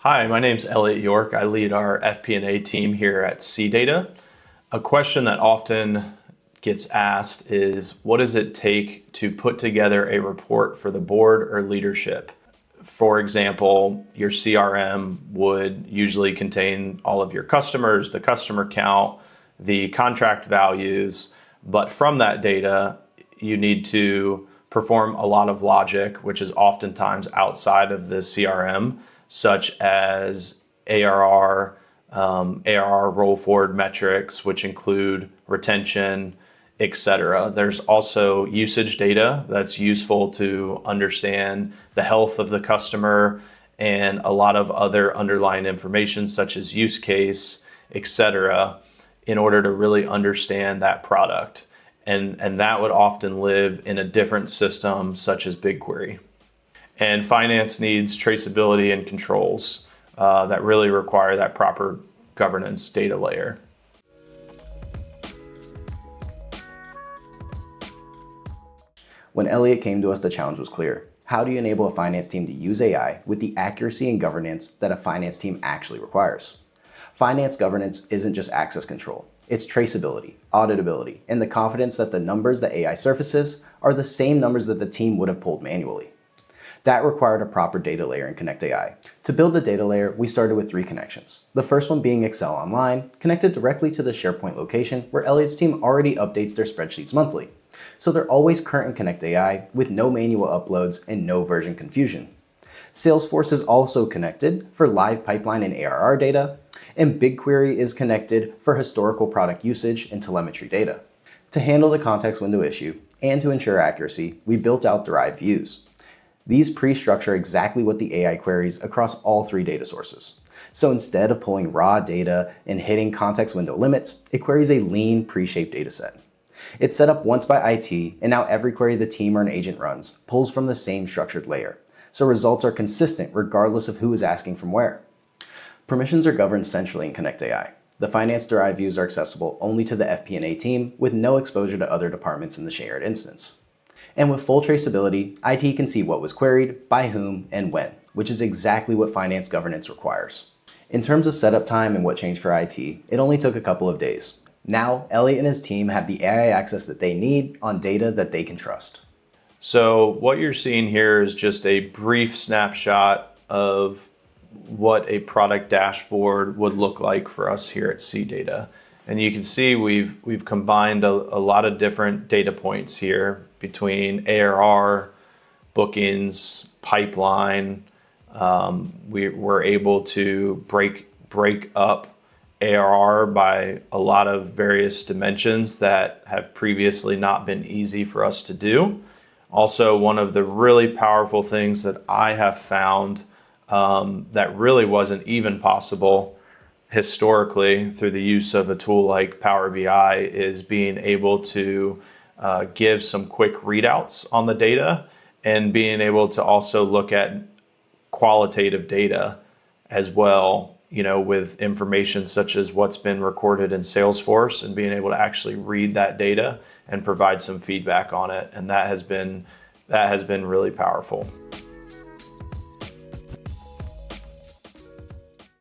Hi, my name's Elliott York. I lead our FP&A team here at CData. A question that often gets asked is, what does it take to put together a report for the board or leadership? For example, your CRM would usually contain all of your customers, the customer count, the contract values, but from that data, you need to perform a lot of logic, which is oftentimes outside of the CRM, such as ARR, ARR roll forward metrics, which include retention, etc. There's also usage data that's useful to understand the health of the customer and a lot of other underlying information such as use case, etc., in order to really understand that product. And that would often live in a different system such as BigQuery. And finance needs traceability and controls that really require that proper governance data layer. When Elliott came to us, the challenge was clear. How do you enable a finance team to use AI with the accuracy and governance that a finance team actually requires? Finance governance isn't just access control. It's traceability, auditability, and the confidence that the numbers that AI surfaces are the same numbers that the team would have pulled manually. That required a proper data layer in Connect AI. To build the data layer, we started with 3 connections. The first one being Excel Online, connected directly to the SharePoint location where Elliott's team already updates their spreadsheets monthly. So they're always current in Connect AI with no manual uploads and no version confusion. Salesforce is also connected for live pipeline and ARR data, and BigQuery is connected for historical product usage and telemetry data. To handle the context window issue and to ensure accuracy, we built out derived views. These pre-structure exactly what the AI queries across all 3 data sources. So instead of pulling raw data and hitting context window limits, it queries a lean pre-shaped dataset. It's set up once by IT, and now every query the team or an agent runs pulls from the same structured layer. So results are consistent regardless of who is asking from where. Permissions are governed centrally in Connect AI. The finance derived views are accessible only to the FP&A team with no exposure to other departments in the shared instance. And with full traceability, IT can see what was queried, by whom, and when, which is exactly what finance governance requires. In terms of setup time and what changed for IT, it only took a couple of days. Now, Elliott and his team have the AI access that they need on data that they can trust. So what you're seeing here is just a brief snapshot of what a product dashboard would look like for us here at CData. And you can see we've combined a lot of different data points here between ARR, bookings, pipeline. We're able to break up ARR by a lot of various dimensions that have previously not been easy for us to do. Also, one of the really powerful things that I have found that really wasn't even possible historically through the use of a tool like Power BI is being able to give some quick readouts on the data and being able to also look at qualitative data as well, with information such as what's been recorded in Salesforce and being able to actually read that data and provide some feedback on it. And that has been really powerful.